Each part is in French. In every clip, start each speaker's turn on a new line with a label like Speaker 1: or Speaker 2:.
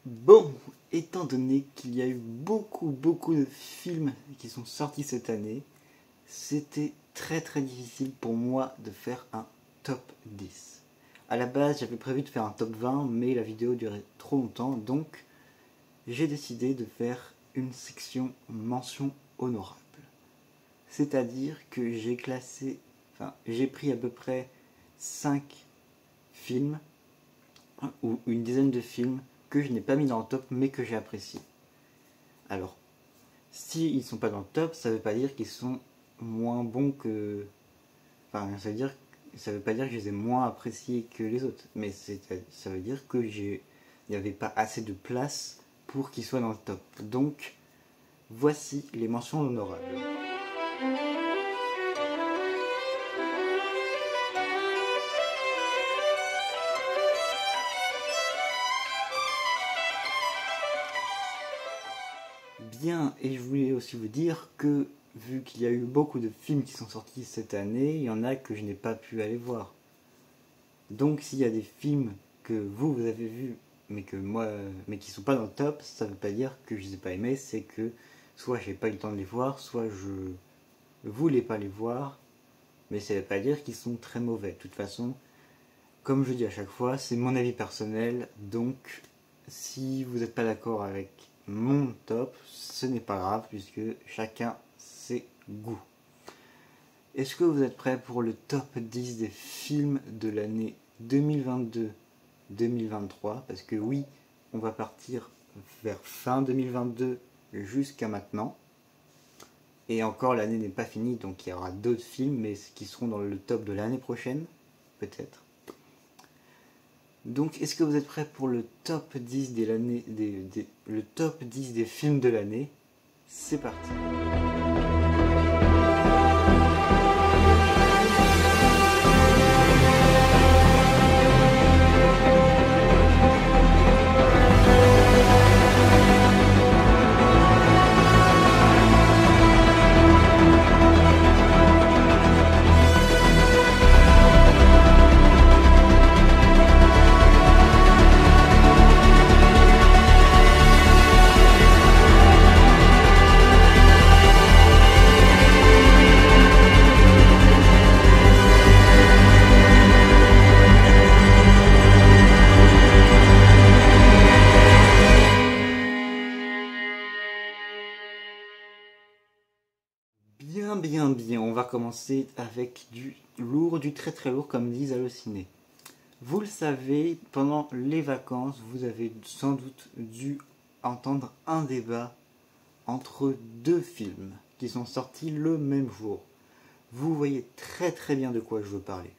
Speaker 1: Bon, étant donné qu'il y a eu beaucoup de films qui sont sortis cette année, c'était très difficile pour moi de faire un top 10. À la base, j'avais prévu de faire un top 20, mais la vidéo durait trop longtemps, donc j'ai décidé de faire une section mention honorable. C'est-à-dire que j'ai pris à peu près 5 films, ou une dizaine de films que je n'ai pas mis dans le top, mais que j'ai apprécié. Alors, s'ils ne sont pas dans le top, ça ne veut pas dire qu'ils sont moins bons que... Enfin, ça veut pas dire que je les ai moins appréciés que les autres, mais ça veut dire que il n'y avait pas assez de place pour qu'ils soient dans le top. Donc, voici les mentions honorables. Bien, et je voulais aussi vous dire que, vu qu'il y a eu beaucoup de films qui sont sortis cette année, il y en a que je n'ai pas pu aller voir. Donc s'il y a des films que vous avez vus, mais qui sont pas dans le top, ça veut pas dire que je les ai pas aimés, c'est que soit j'ai pas eu le temps de les voir, soit je voulais pas les voir, mais ça veut pas dire qu'ils sont très mauvais. De toute façon, comme je dis à chaque fois, c'est mon avis personnel, donc si vous n'êtes pas d'accord avec mon top, ce n'est pas grave, puisque chacun ses goûts. Est-ce que vous êtes prêts pour le top 10 des films de l'année 2022-2023? Parce que oui, on va partir vers fin 2022 jusqu'à maintenant. Et encore, l'année n'est pas finie, donc il y aura d'autres films, mais qui seront dans le top de l'année prochaine, peut-être. Donc, est-ce que vous êtes prêts pour le top 10 le top 10 des films de l'année? C'est parti. Bien, on va commencer avec du lourd, du très lourd, comme disent Allociné. Vous le savez, pendant les vacances, vous avez sans doute dû entendre un débat entre deux films qui sont sortis le même jour. Vous voyez très bien de quoi je veux parler,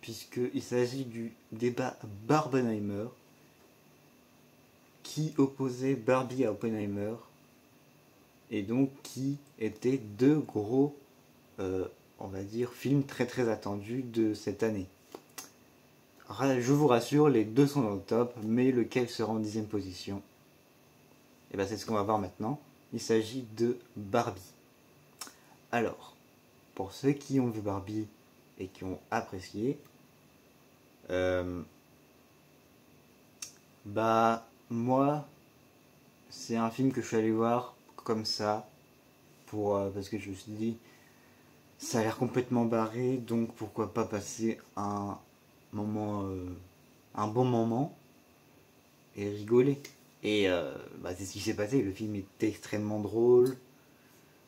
Speaker 1: puisqu'il s'agit du débat Barbenheimer, qui opposait Barbie à Oppenheimer, et donc qui étaient deux gros, on va dire, films très attendus de cette année. Je vous rassure, les deux sont dans le top, mais lequel sera en 10e position? Et bien c'est ce qu'on va voir maintenant. Il s'agit de Barbie. Alors, pour ceux qui ont vu Barbie et qui ont apprécié, moi, c'est un film que je suis allé voir comme ça, parce que je me suis dit, ça a l'air complètement barré, donc pourquoi pas passer un bon moment et rigoler. Et c'est ce qui s'est passé. Le film est extrêmement drôle,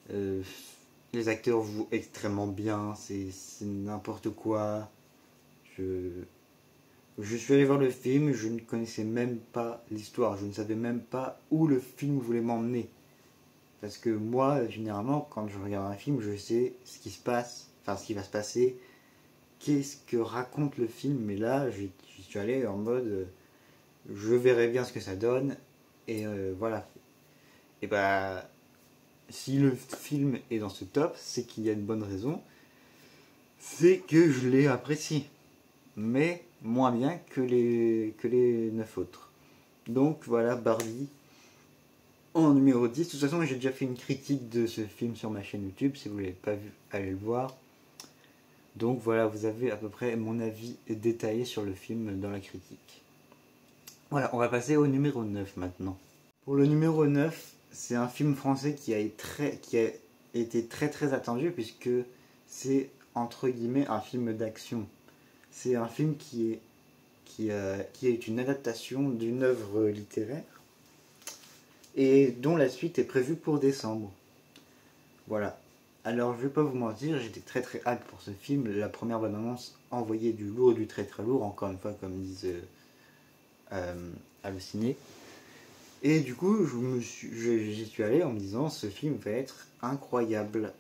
Speaker 1: les acteurs jouent extrêmement bien, c'est n'importe quoi. Je suis allé voir le film, je ne connaissais même pas l'histoire, je ne savais même pas où le film voulait m'emmener. Parce que moi, généralement, quand je regarde un film, je sais ce qui se passe, enfin ce qui va se passer, qu'est-ce que raconte le film, mais là, j'y suis allé en mode, je verrai bien ce que ça donne, et voilà. Et si le film est dans ce top, c'est qu'il y a une bonne raison, c'est que je l'ai apprécié, mais moins bien que les 9 autres. Donc voilà, Barbie en numéro 10. De toute façon, j'ai déjà fait une critique de ce film sur ma chaîne YouTube. Si vous ne l'avez pas vu, allez le voir. Donc voilà, vous avez à peu près mon avis détaillé sur le film dans la critique. Voilà, on va passer au numéro 9 maintenant. Pour le numéro 9, c'est un film français qui a été très très attendu puisque c'est entre guillemets un film d'action. C'est un film qui est une adaptation d'une œuvre littéraire et dont la suite est prévue pour décembre. Voilà. Alors je vais pas vous mentir, j'étais très très hâte pour ce film. La première bande-annonce envoyait du lourd, du très très lourd, encore une fois comme disent Allociné. Et du coup, j'y suis allé en me disant ce film va être incroyable.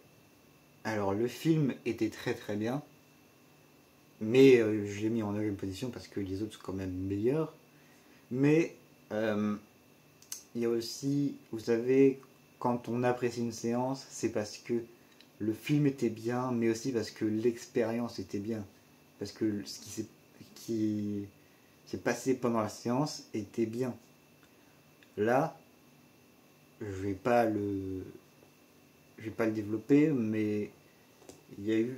Speaker 1: Alors le film était très très bien, mais je l'ai mis en 9ème position parce que les autres sont quand même meilleurs. Mais euh, il y a aussi, vous savez, quand on apprécie une séance, c'est parce que le film était bien, mais aussi parce que l'expérience était bien. Parce que ce qui s'est passé pendant la séance était bien. Là, je vais pas le, je vais pas le développer, mais il y a eu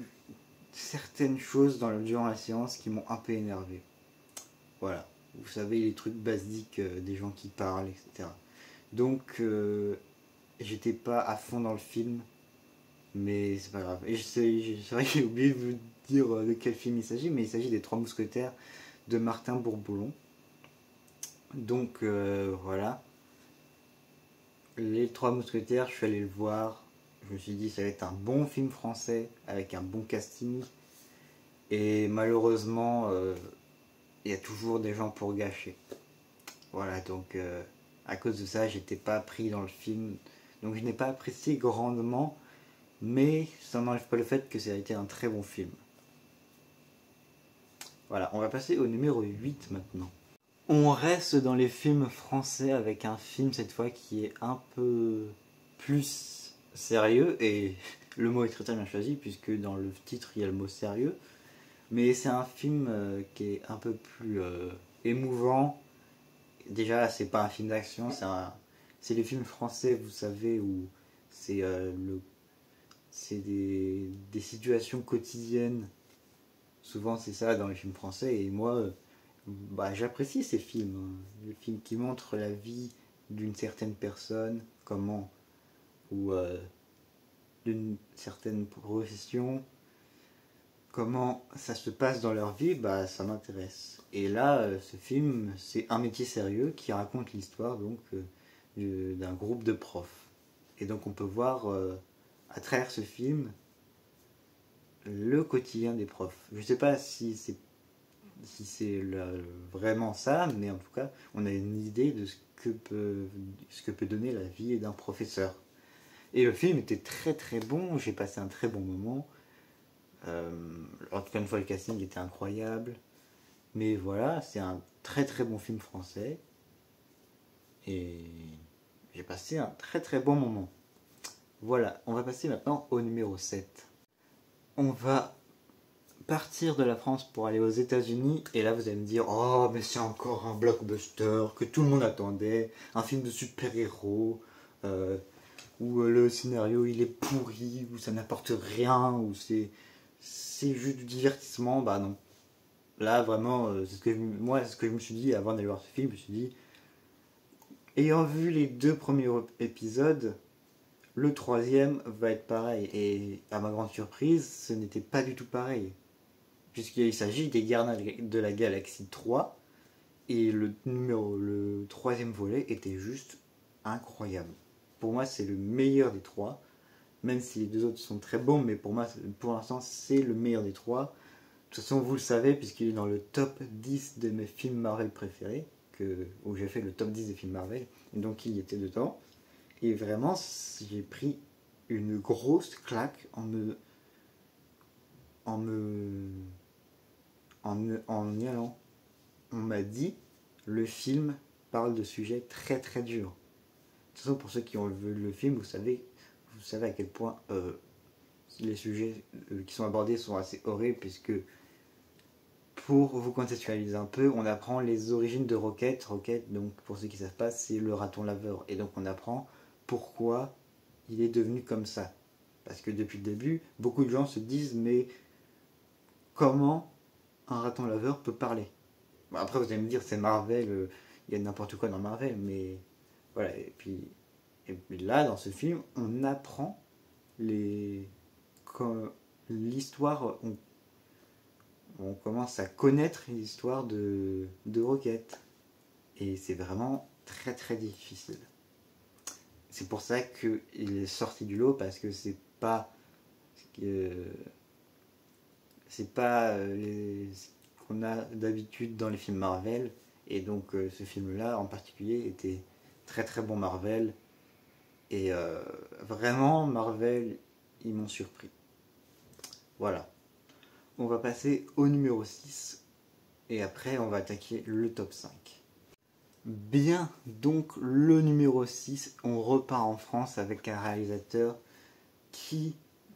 Speaker 1: certaines choses durant la séance qui m'ont un peu énervé. Voilà. Vous savez, les trucs basiques des gens qui parlent, etc. Donc, j'étais pas à fond dans le film, mais c'est pas grave. Et c'est vrai que j'ai oublié de vous dire de quel film il s'agit, mais il s'agit des Trois Mousquetaires de Martin Bourboulon. Donc, voilà. Les Trois Mousquetaires, je suis allé le voir. Je me suis dit, ça va être un bon film français avec un bon casting. Et malheureusement, il y a toujours des gens pour gâcher. Voilà, donc à cause de ça, j'étais pas pris dans le film. Donc je n'ai pas apprécié grandement, mais ça n'enlève pas le fait que ça a été un très bon film. Voilà, on va passer au numéro 8 maintenant. On reste dans les films français avec un film cette fois qui est un peu plus sérieux, et le mot est très très bien choisi puisque dans le titre il y a le mot sérieux. Mais c'est un film qui est un peu plus émouvant. Déjà, c'est pas un film d'action, c'est les films français, vous savez, où c'est c'est des situations quotidiennes. Souvent, c'est ça dans les films français. Et moi, bah, j'apprécie ces films, hein. Les films qui montrent la vie d'une certaine personne, comment, ou d'une certaine profession, comment ça se passe dans leur vie, bah ça m'intéresse. Et là, ce film, c'est un métier sérieux qui raconte l'histoire donc d'un groupe de profs. Et donc on peut voir à travers ce film le quotidien des profs. Je ne sais pas si c'est vraiment ça, mais en tout cas, on a une idée de ce que peut donner la vie d'un professeur. Et le film était très très bon, j'ai passé un très bon moment. En tout cas, une fois, le casting était incroyable. Mais voilà, c'est un très très bon film français. Et j'ai passé un très très bon moment. Voilà, on va passer maintenant au numéro 7. On va partir de la France pour aller aux États-Unis. Et là, vous allez me dire, oh, mais c'est encore un blockbuster que tout le monde attendait. Un film de super-héros. Où le scénario il est pourri, où ça n'apporte rien, où c'est juste du divertissement. Bah non. Là, vraiment, moi, c'est ce que je me suis dit avant d'aller voir ce film. Je me suis dit, ayant vu les deux premiers épisodes, le troisième va être pareil. Et à ma grande surprise, ce n'était pas du tout pareil. Puisqu'il s'agit des Gardiens de la Galaxie 3. Et le troisième volet était juste incroyable. Pour moi, c'est le meilleur des trois. Même si les deux autres sont très bons, mais pour moi, pour l'instant, c'est le meilleur des trois. De toute façon, vous le savez, puisqu'il est dans le top 10 de mes films Marvel préférés, où j'ai fait le top 10 des films Marvel, et donc il y était dedans. Et vraiment, j'ai pris une grosse claque en me, en y allant. On m'a dit, le film parle de sujets très très durs. De toute façon, pour ceux qui ont vu le film, vous savez à quel point les sujets qui sont abordés sont assez horribles, puisque pour vous contextualiser un peu, on apprend les origines de Rocket. Rocket, donc pour ceux qui ne savent pas, c'est le raton laveur. Et donc on apprend pourquoi il est devenu comme ça. Parce que depuis le début, beaucoup de gens se disent, mais comment un raton laveur peut parler? Bon, après vous allez me dire, c'est Marvel, il y a n'importe quoi dans Marvel, mais voilà. Et puis là, dans ce film, on apprend les l'histoire, on commence à connaître l'histoire de Rocket. Et c'est vraiment très très difficile. C'est pour ça qu'il est sorti du lot, parce que c'est pas ce qu'on a d'habitude dans les films Marvel. Et donc ce film-là en particulier était très très bon Marvel. Et vraiment Marvel, ils m'ont surpris. Voilà. On va passer au numéro 6. Et après on va attaquer le top 5. Bien, donc le numéro 6, on repart en France avec un réalisateur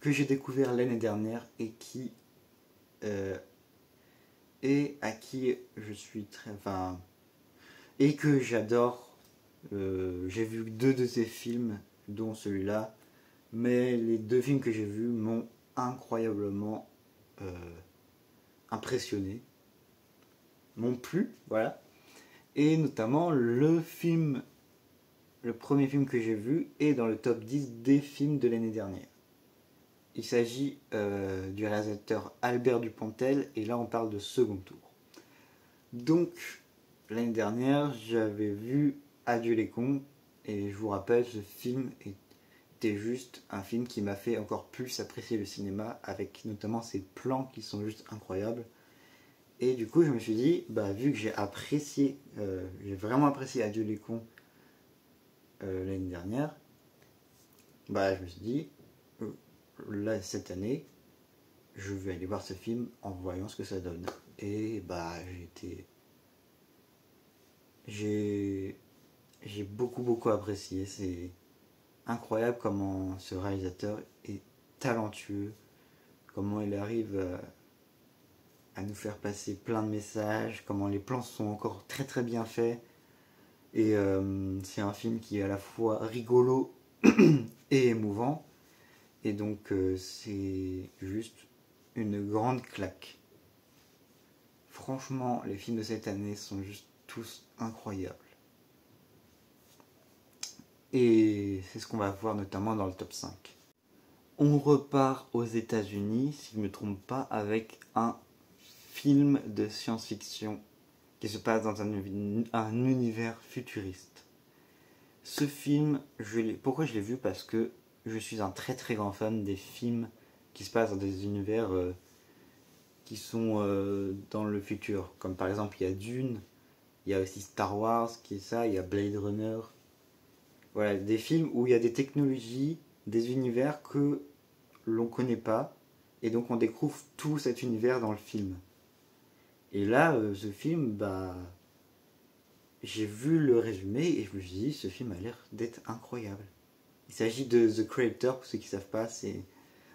Speaker 1: que j'ai découvert l'année dernière et à qui je suis très... Enfin, et que j'adore. J'ai vu 2 de ses films, dont celui-là, mais les 2 films que j'ai vus m'ont incroyablement impressionné, m'ont plu, voilà. Et notamment le premier film que j'ai vu est dans le top 10 des films de l'année dernière. Il s'agit du réalisateur Albert Dupontel, et là on parle de Second Tour. Donc l'année dernière j'avais vu Adieu les cons, et je vous rappelle, ce film était juste un film qui m'a fait encore plus apprécier le cinéma, avec notamment ses plans qui sont juste incroyables. Et du coup je me suis dit, vu que j'ai vraiment apprécié Adieu les cons l'année dernière, je me suis dit, là cette année, je vais aller voir ce film en voyant ce que ça donne. Et j'ai beaucoup apprécié. C'est incroyable comment ce réalisateur est talentueux, comment il arrive à nous faire passer plein de messages, comment les plans sont encore très très bien faits. Et c'est un film qui est à la fois rigolo et émouvant. Et donc c'est juste une grande claque. Franchement, les films de cette année sont juste tous incroyables. Et c'est ce qu'on va voir notamment dans le top 5. On repart aux États-Unis, si je ne me trompe pas, avec un film de science-fiction qui se passe dans un univers futuriste. Ce film, pourquoi je l'ai vu? Parce que je suis un très très grand fan des films qui se passent dans des univers qui sont dans le futur. Comme par exemple, il y a Dune, il y a aussi Star Wars, qui est ça, il y a Blade Runner. Voilà, des films où il y a des technologies, des univers que l'on ne connaît pas, et donc on découvre tout cet univers dans le film. Et là, ce film, j'ai vu le résumé et je me suis dit, ce film a l'air d'être incroyable. Il s'agit de The Creator, pour ceux qui ne savent pas, c'est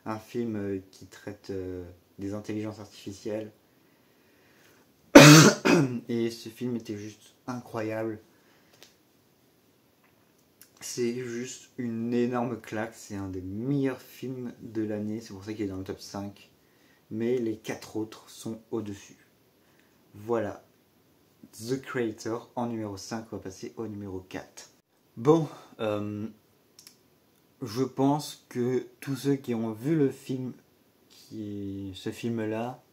Speaker 1: un film qui traite des intelligences artificielles. Et ce film était juste incroyable. C'est juste une énorme claque, c'est un des meilleurs films de l'année, c'est pour ça qu'il est dans le top 5. Mais les 4 autres sont au-dessus. Voilà, The Creator en numéro 5, on va passer au numéro 4. Bon, je pense que tous ceux qui ont vu le film, ce film-là,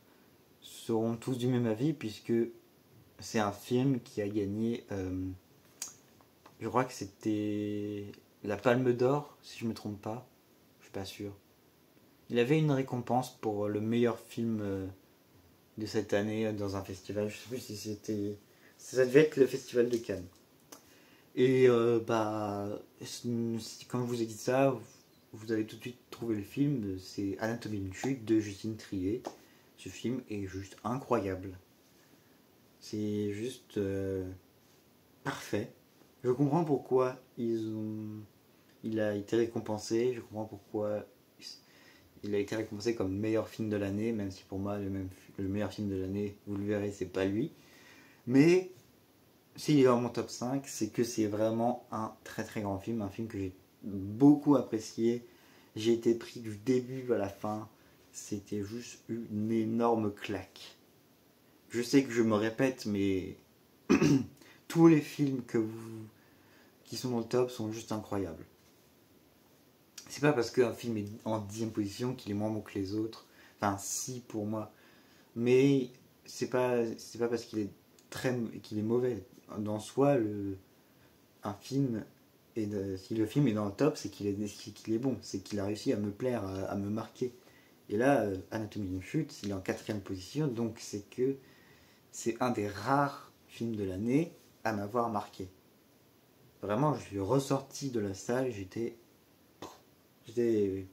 Speaker 1: seront tous du même avis, puisque c'est un film qui a gagné, je crois que c'était la Palme d'Or, si je ne me trompe pas, je suis pas sûr. Il avait une récompense pour le meilleur film de cette année dans un festival, je ne sais plus si c'était... Ça devait être le festival de Cannes. Et quand je vous ai dit ça, vous avez tout de suite trouvé le film, c'est Anatomie d'une chute de Justine Triet. Ce film est juste incroyable. C'est juste parfait. Je comprends pourquoi il a été récompensé, je comprends pourquoi il a été récompensé comme meilleur film de l'année, même si pour moi le meilleur film de l'année, vous le verrez, c'est pas lui. Mais s'il est dans mon top 5, c'est que c'est vraiment un très très grand film, un film que j'ai beaucoup apprécié. J'ai été pris du début à la fin, c'était juste une énorme claque. Je sais que je me répète, mais tous les films qui sont dans le top sont juste incroyables. C'est pas parce qu'un film est en 10e position qu'il est moins bon que les autres. Enfin, si, pour moi. Mais c'est pas parce qu'il est mauvais. Dans soi, un film, si le film est dans le top, c'est qu'il est bon. C'est qu'il a réussi à me plaire, à me marquer. Et là, Anatomie d'une chute, il est en 4e position, donc c'est que c'est un des rares films de l'année à m'avoir marqué. Vraiment, je suis ressorti de la salle,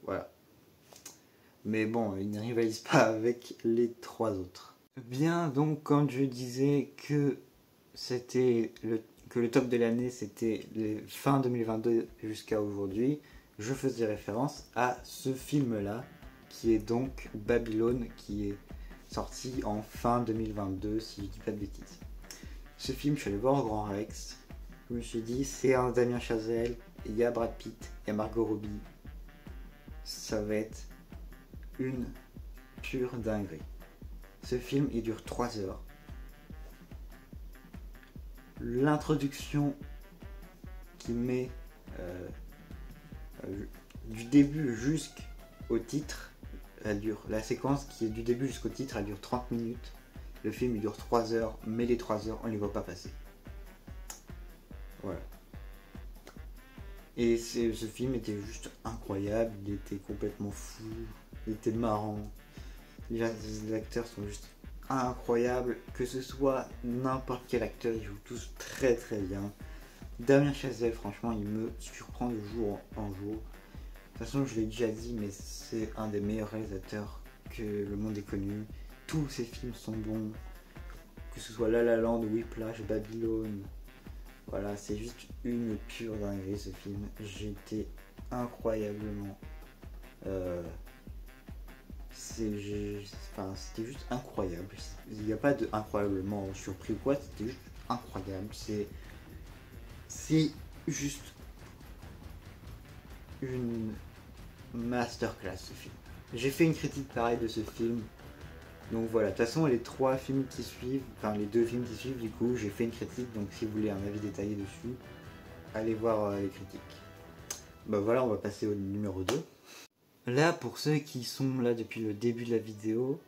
Speaker 1: voilà. Mais bon, il ne rivalise pas avec les 3 autres. Bien, donc quand je disais que le top de l'année c'était fin 2022 jusqu'à aujourd'hui, je faisais référence à ce film-là, qui est donc Babylone, qui est sorti en fin 2022, si je dis pas de bêtises. Ce film, je suis allé voir au Grand Rex. Je me suis dit, c'est un Damien Chazelle, il y a Brad Pitt, il y a Margot Robbie. Ça va être une pure dinguerie. Ce film, il dure 3 heures. L'introduction qui met du début jusqu'au titre, la séquence qui est du début jusqu'au titre, elle dure 30 minutes. Le film, il dure 3 heures, mais les 3 heures, on ne les voit pas passer. Voilà. Et ce film était juste incroyable, il était complètement fou, il était marrant. Les acteurs sont juste incroyables, que ce soit n'importe quel acteur, ils jouent tous très très bien. Damien Chazelle, franchement, il me surprend de jour en jour. De toute façon, je l'ai déjà dit, mais c'est un des meilleurs réalisateurs que le monde ait connu. Tous ses films sont bons, que ce soit La La Land, Whiplash, Babylone. Voilà, c'est juste une pure dinguerie ce film. J'étais incroyablement... c'était juste incroyable. Il n'y a pas de incroyablement surpris ou quoi, c'était juste incroyable. C'est juste une masterclass ce film. J'ai fait une critique pareille de ce film. Donc voilà, de toute façon les 3 films qui suivent, enfin les 2 films qui suivent du coup, j'ai fait une critique, donc si vous voulez un avis détaillé dessus, allez voir les critiques. Bah voilà, on va passer au numéro 2. Là, pour ceux qui sont là depuis le début de la vidéo,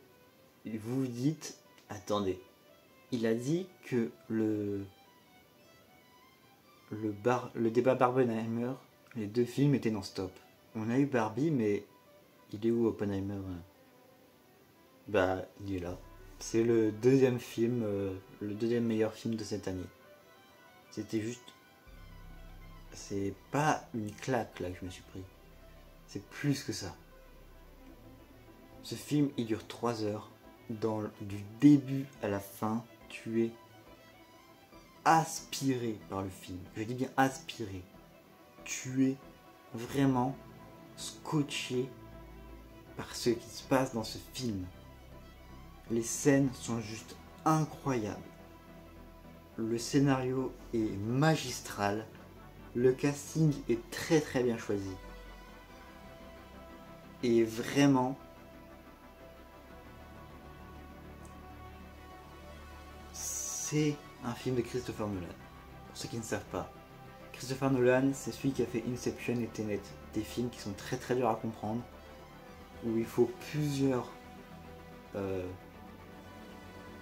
Speaker 1: vous vous dites, attendez, il a dit que le débat Barbenheimer, les 2 films étaient dans ce top. On a eu Barbie, mais il est où Oppenheimer? Bah, il est là. C'est le 2e film, le 2e meilleur film de cette année. C'était juste... C'est pas une claque là que je me suis pris. C'est plus que ça. Ce film, il dure 3 heures. Du début à la fin, tu es aspiré par le film. Je dis bien aspiré. Tu es vraiment scotché par ce qui se passe dans ce film. Les scènes sont juste incroyables. Le scénario est magistral. Le casting est très très bien choisi. Et vraiment, c'est un film de Christopher Nolan. Pour ceux qui ne savent pas, Christopher Nolan, c'est celui qui a fait Inception et Tenet. Des films qui sont très très durs à comprendre, où il faut plusieurs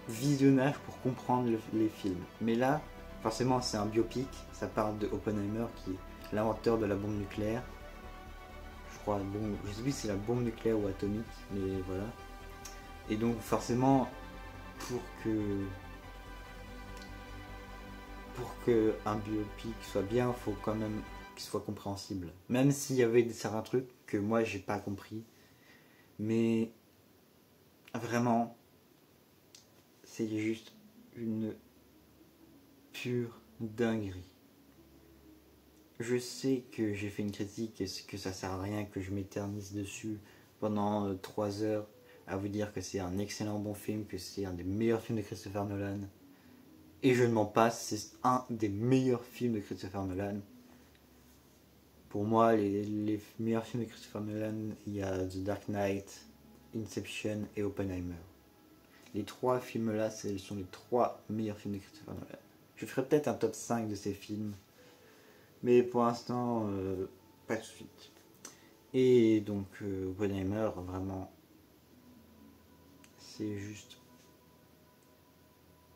Speaker 1: visionnages pour comprendre les films. Mais là, forcément, c'est un biopic. Ça parle de Oppenheimer, qui est l'inventeur de la bombe nucléaire. Je crois, je sais plus si c'est la bombe nucléaire ou atomique, mais voilà. Et donc, forcément, pour que un biopic soit bien, il faut quand même qu'il soit compréhensible. Même s'il y avait certains trucs que moi j'ai pas compris. Mais vraiment, c'est juste une pure dinguerie. Je sais que j'ai fait une critique et que ça sert à rien, que je m'éternise dessus pendant 3 heures à vous dire que c'est un excellent bon film, que c'est un des meilleurs films de Christopher Nolan. Et je ne m'en passe, c'est un des meilleurs films de Christopher Nolan. Pour moi, les meilleurs films de Christopher Nolan, il y a The Dark Knight, Inception et Oppenheimer. Les 3 films là, ce sont les 3 meilleurs films de Christopher Nolan. Je ferai peut-être un top 5 de ces films. Mais pour l'instant, pas de suite. Et donc, Oppenheimer, vraiment, c'est juste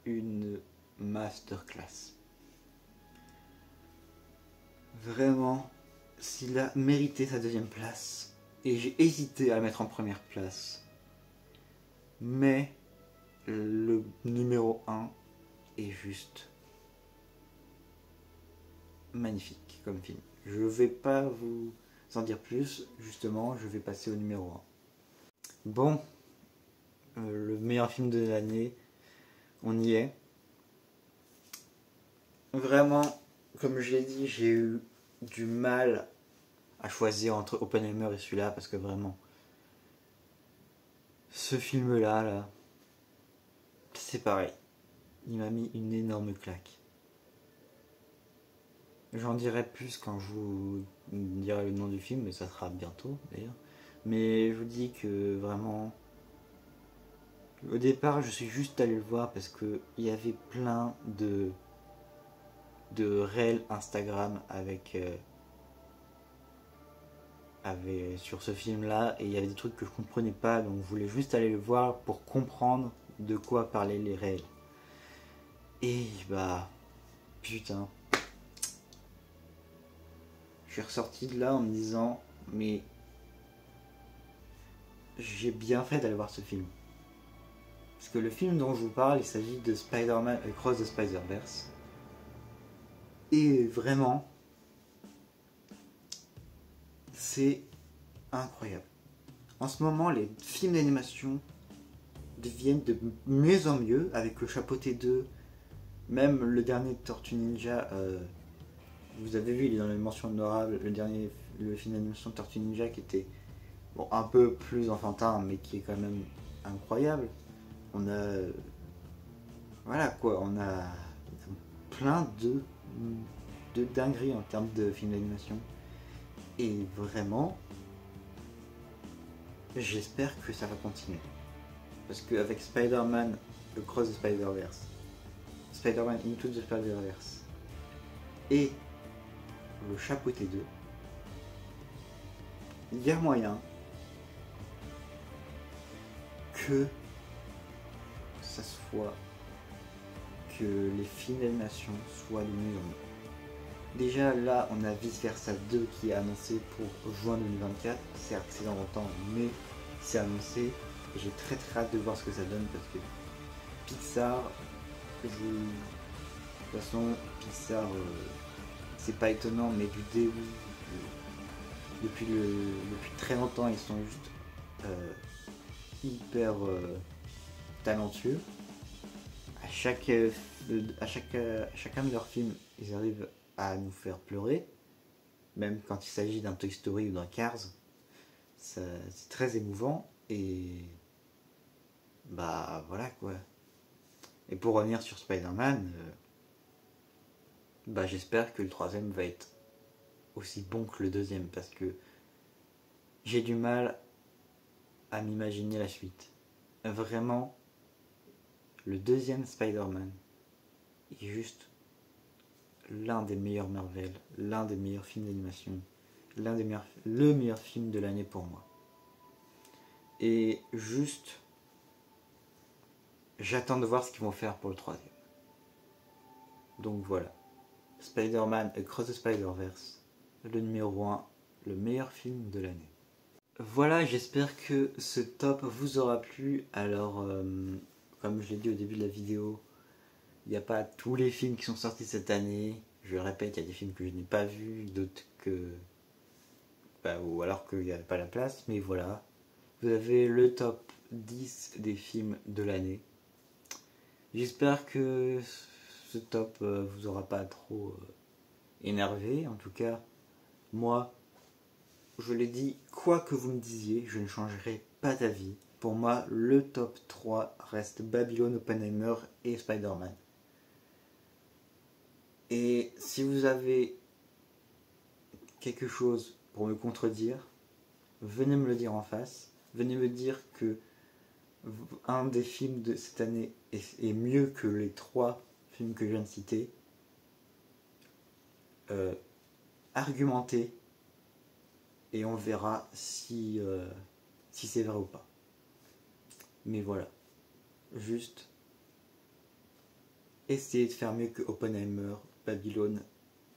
Speaker 1: une masterclass. Vraiment, s'il a mérité sa deuxième place, et j'ai hésité à le mettre en première place, mais le numéro 1 est juste magnifique comme film. Je vais pas vous en dire plus, justement, je vais passer au numéro 1. Bon, le meilleur film de l'année, on y est. Vraiment, comme je l'ai dit, j'ai eu du mal à choisir entre Oppenheimer et celui-là, parce que vraiment, ce film-là, là, c'est pareil. Il m'a mis une énorme claque. J'en dirai plus quand je vous dirai le nom du film, mais ça sera bientôt d'ailleurs. Mais je vous dis que vraiment, au départ, je suis juste allé le voir parce qu'il y avait plein de réels Instagram sur ce film-là, et il y avait des trucs que je comprenais pas, donc je voulais juste aller le voir pour comprendre de quoi parlaient les réels. Et bah, putain. Je suis ressorti de là en me disant, mais j'ai bien fait d'aller voir ce film. Parce que le film dont je vous parle, il s'agit de Spider-Man Across the Spider-Verse. Et vraiment, c'est incroyable. En ce moment, les films d'animation deviennent de mieux en mieux, avec le Chapeau T2, même le dernier Tortue Ninja, vous avez vu, il est dans les mentions honorables, le film d'animation Tortue Ninja qui était bon, un peu plus enfantin, mais qui est quand même incroyable. On a voilà quoi, on a plein de dingueries en termes de films d'animation. Et vraiment, j'espère que ça va continuer. Parce qu'avec Spider-Man Across the Spider-Verse, Spider-Man Into the Spider-Verse et le Chapeau T2, il y a moyen que ça soit que les films d'animation soient de mieux en mieux. Déjà là, on a Vice Versa 2 qui est annoncé pour juin 2024. Certes, c'est dans longtemps, mais c'est annoncé. Et j'ai très très hâte de voir ce que ça donne parce que Pixar, de toute façon, Pixar, c'est pas étonnant, mais du début, depuis très longtemps, ils sont juste hyper talentueux. À chacun de leurs films, ils arrivent à nous faire pleurer, même quand il s'agit d'un Toy Story ou d'un Cars, c'est très émouvant et bah voilà quoi. Et pour revenir sur Spider-Man, bah j'espère que le troisième va être aussi bon que le deuxième parce que j'ai du mal à m'imaginer la suite. Vraiment, le deuxième Spider-Man est juste l'un des meilleurs Marvel, l'un des meilleurs films d'animation, le meilleur film de l'année pour moi. Et juste, j'attends de voir ce qu'ils vont faire pour le troisième. Donc voilà, Spider-Man Across the Spider-Verse, le numéro 1, le meilleur film de l'année. Voilà, j'espère que ce top vous aura plu. Alors, comme je l'ai dit au début de la vidéo, il n'y a pas tous les films qui sont sortis cette année. Je le répète, il y a des films que je n'ai pas vus, d'autres que... ou alors qu'il n'y avait pas la place, mais voilà. Vous avez le top 10 des films de l'année. J'espère que ce top vous aura pas trop énervé. En tout cas, moi, je l'ai dit, quoi que vous me disiez, je ne changerai pas d'avis. Pour moi, le top 3 reste Babylone, Oppenheimer et Spider-Man. Et si vous avez quelque chose pour me contredire, venez me le dire en face. Venez me dire que un des films de cette année est mieux que les 3 films que je viens de citer, argumenter, et on verra si c'est vrai ou pas. Mais voilà, juste essayer de faire mieux que Oppenheimer, Babylone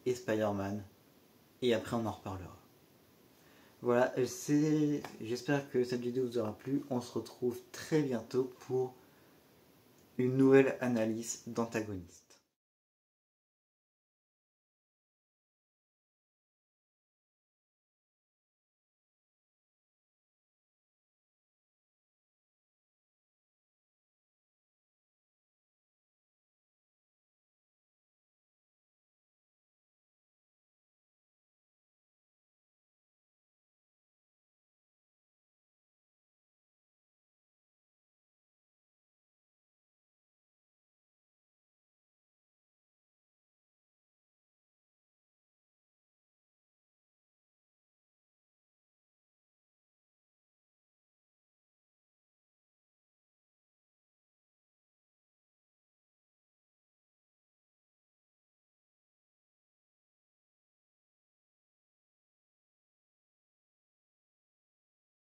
Speaker 1: et Spider-Man, et après on en reparlera. Voilà, j'espère que cette vidéo vous aura plu. On se retrouve très bientôt pour une nouvelle analyse d'Antagoniste.